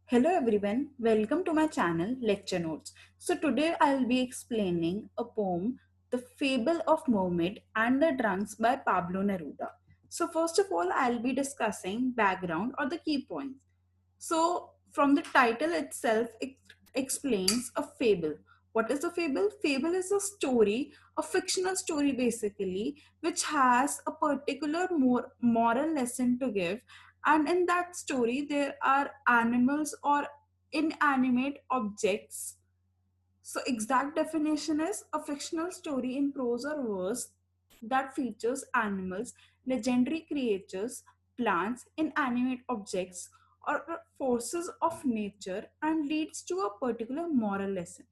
Hello everyone, welcome to my channel Lecture Notes. So today I'll be explaining a poem, The Fable of Mermaid and the Drunks by Pablo Neruda. So first of all, I'll be discussing background or the key points. So, from the title itself, it explains a fable. What is a fable? Fable is a story, a fictional story basically, which has a particular moral lesson to give. And in that story, there are animals or inanimate objects. So, exact definition is a fictional story in prose or verse that features animals, legendary creatures, plants, inanimate objects, or forces of nature and leads to a particular moral lesson.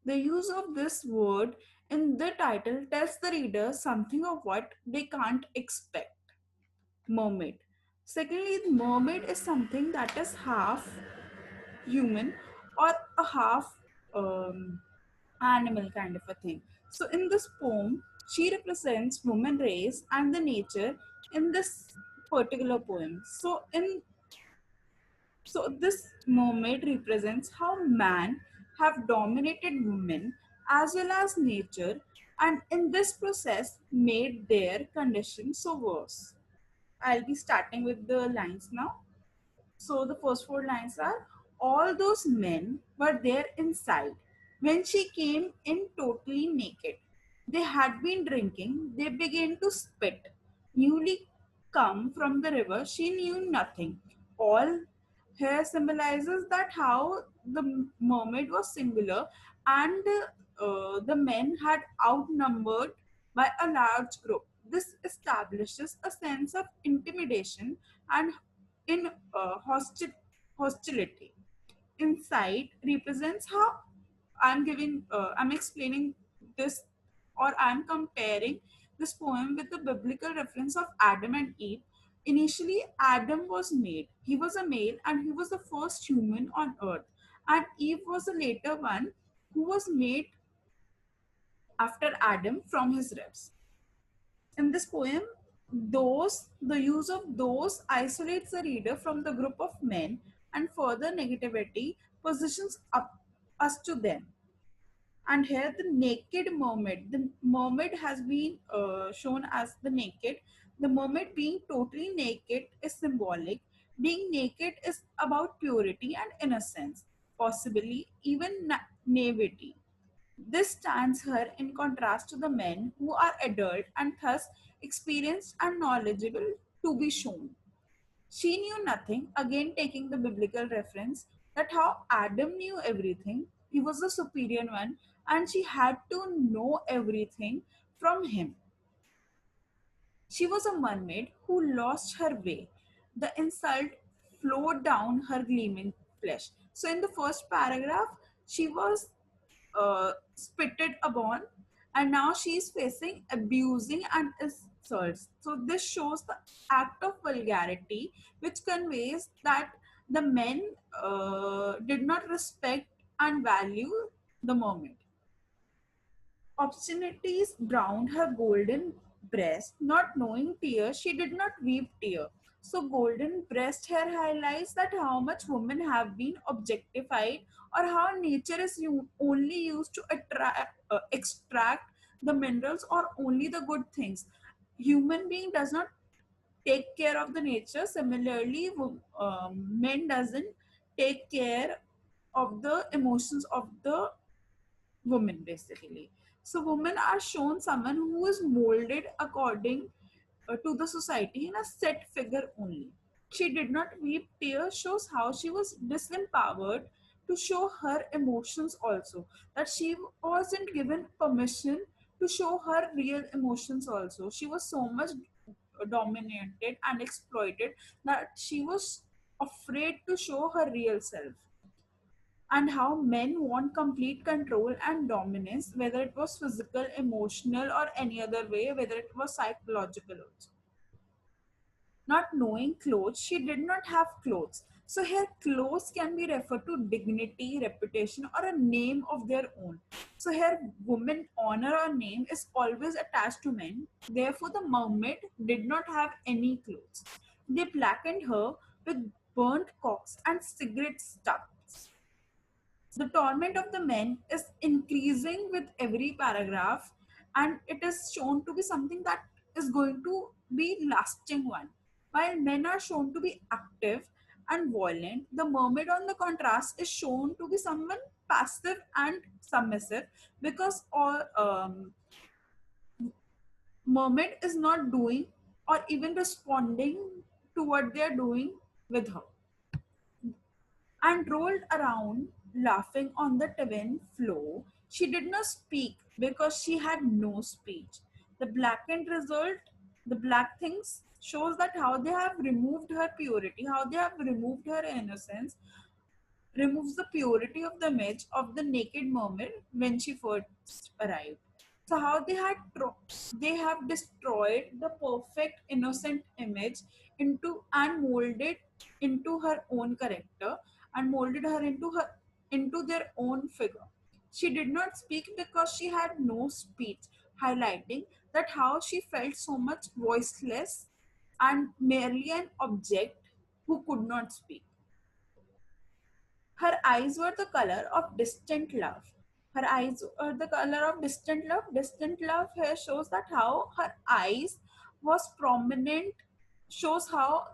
The use of this word in the title tells the reader something of what they can't expect. Mermaid. Secondly, mermaid is something that is half human or a half um, animal kind of a thing. So in this poem, she represents woman race and the nature in this particular poem. So this mermaid represents how man have dominated women as well as nature, and in this process made their condition so worse. I'll be starting with the lines now. So the first four lines are: all those men were there inside when she came in totally naked. They had been drinking, they began to spit. Newly come from the river, she knew nothing. All here symbolizes that how the mermaid was singular and the men had outnumbered by a large group. This establishes a sense of intimidation and in hostility. Insight represents how I'm explaining this, or I'm comparing this poem with the biblical reference of Adam and Eve. Initially, Adam was made. He was a male and he was the first human on earth. And Eve was the later one who was made after Adam from his ribs. In this poem, the use of those isolates the reader from the group of men and further negativity positions up us to them. And here the naked mermaid. The mermaid has been shown as the naked. The mermaid being totally naked is symbolic. Being naked is about purity and innocence, possibly even naivety. This stands her in contrast to the men who are adult and thus experienced and knowledgeable to be shown. She knew nothing, again taking the biblical reference that how Adam knew everything, he was the superior one, and she had to know everything from him. She was a mermaid who lost her way. The insult flowed down her gleaming flesh. So, in the first paragraph, she was spitted upon, and now she is facing abusing and insults. So, this shows the act of vulgarity, which conveys that the men did not respect and value the mermaid. Obscenities browned her golden breast, not knowing tears, she did not weep tear. So golden breast hair highlights that how much women have been objectified, or how nature is only used to extract the minerals or only the good things. Human being does not take care of the nature. Similarly, men doesn't take care of the emotions of the women basically. So women are shown someone who is molded according to the society in a set figure only. She did not weep tears shows how she was disempowered to show her emotions also, that she wasn't given permission to show her real emotions also. She was so much dominated and exploited that she was afraid to show her real self. And how men want complete control and dominance, whether it was physical, emotional, or any other way, whether it was psychological also. Not knowing clothes, she did not have clothes. So here clothes can be referred to dignity, reputation, or a name of their own. So here woman honor or name is always attached to men. Therefore the mermaid did not have any clothes. They blackened her with burnt cocks, and cigarette stubs. The torment of the men is increasing with every paragraph, and it is shown to be something that is going to be lasting one. While men are shown to be active and violent, the mermaid on the contrast is shown to be someone passive and submissive, because all mermaid is not doing or even responding to what they are doing with her, and rolled around laughing on the twin floor. She did not speak because she had no speech. The blackened result, the black things, shows that how they have removed her purity, how they have removed her innocence, removes the purity of the image of the naked mermaid when she first arrived. So how they have destroyed the perfect innocent image into and molded into her own character, and molded her into their own figure. She did not speak because she had no speech, highlighting that how she felt so much voiceless and merely an object who could not speak. Her eyes were the color of distant love. Her eyes were the color of distant love. Distant love here shows that how her eyes was prominent, shows how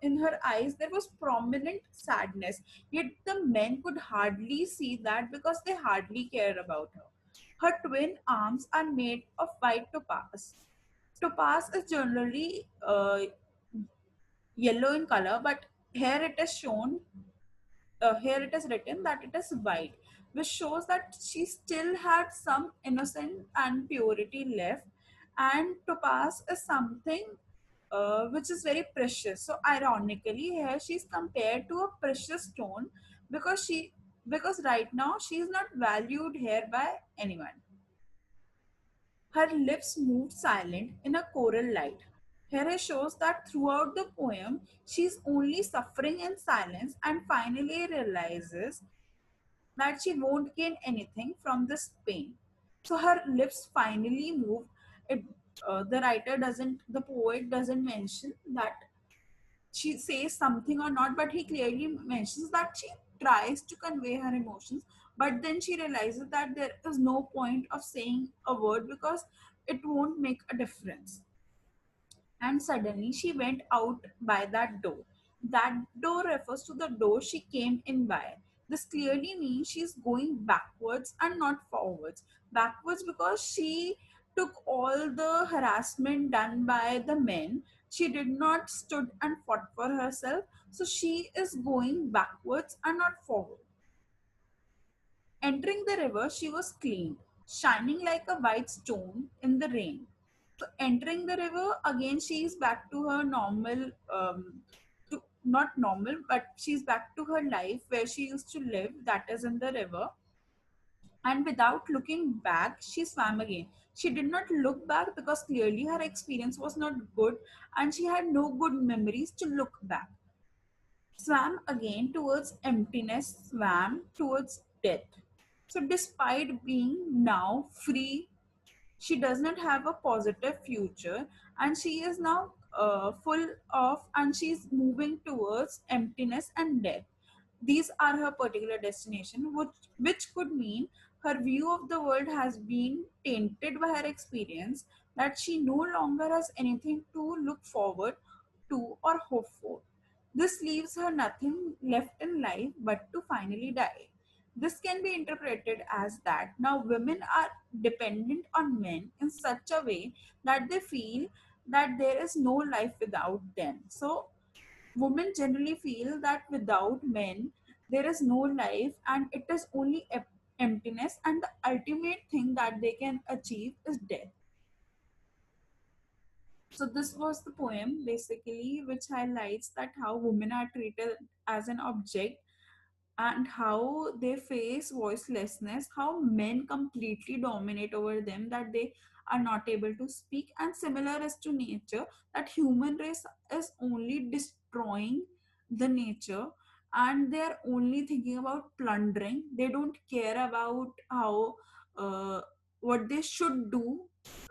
in her eyes there was prominent sadness. Yet the men could hardly see that because they hardly cared about her. Her twin arms are made of white topaz. Topaz is generally yellow in color, but here it is shown here it is written that it is white, which shows that she still had some innocence and purity left. And topaz is something which is very precious. So ironically, here she's compared to a precious stone, because right now she is not valued here by anyone. Her lips moved silent in a choral light. Here it shows that throughout the poem, she is only suffering in silence and finally realizes that she won't gain anything from this pain. So her lips finally move. It, the poet doesn't mention that she says something or not, but he clearly mentions that she tries to convey her emotions, but then she realizes that there is no point of saying a word because it won't make a difference. And suddenly she went out by that door. That door refers to the door she came in by. This clearly means she's going backwards and not forwards. Backwards because she took all the harassment done by the men. She did not stood and fought for herself. So she is going backwards and not forward. Entering the river, she was clean, shining like a white stone in the rain. So, entering the river, again, she is back to her normal, not normal, but she's back to her life where she used to live, that is in the river. And without looking back, she swam again. She did not look back because clearly her experience was not good and she had no good memories to look back. Swam again towards emptiness, swam towards death. So, despite being now free, she does not have a positive future, and she is now full of, and she's moving towards emptiness and death. These are her particular destination, which could mean her view of the world has been tainted by her experience, that she no longer has anything to look forward to or hope for. This leaves her nothing left in life but to finally die. This can be interpreted as that now women are dependent on men in such a way that they feel that there is no life without them. So, women generally feel that without men, there is no life and it is only emptiness, and the ultimate thing that they can achieve is death. So this was the poem basically, which highlights that how women are treated as an object and how they face voicelessness, how men completely dominate over them, that they are not able to speak. And similar as to nature, that human race is only destroying the nature, and they are only thinking about plundering. They don't care about how what they should do.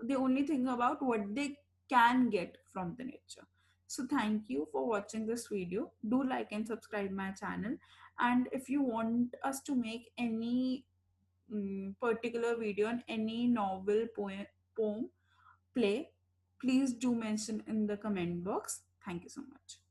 They only think about what they can get from the nature. So thank you for watching this video. Do like and subscribe my channel. And if you want us to make any particular video on any novel, poem, play, please do mention in the comment box. Thank you so much.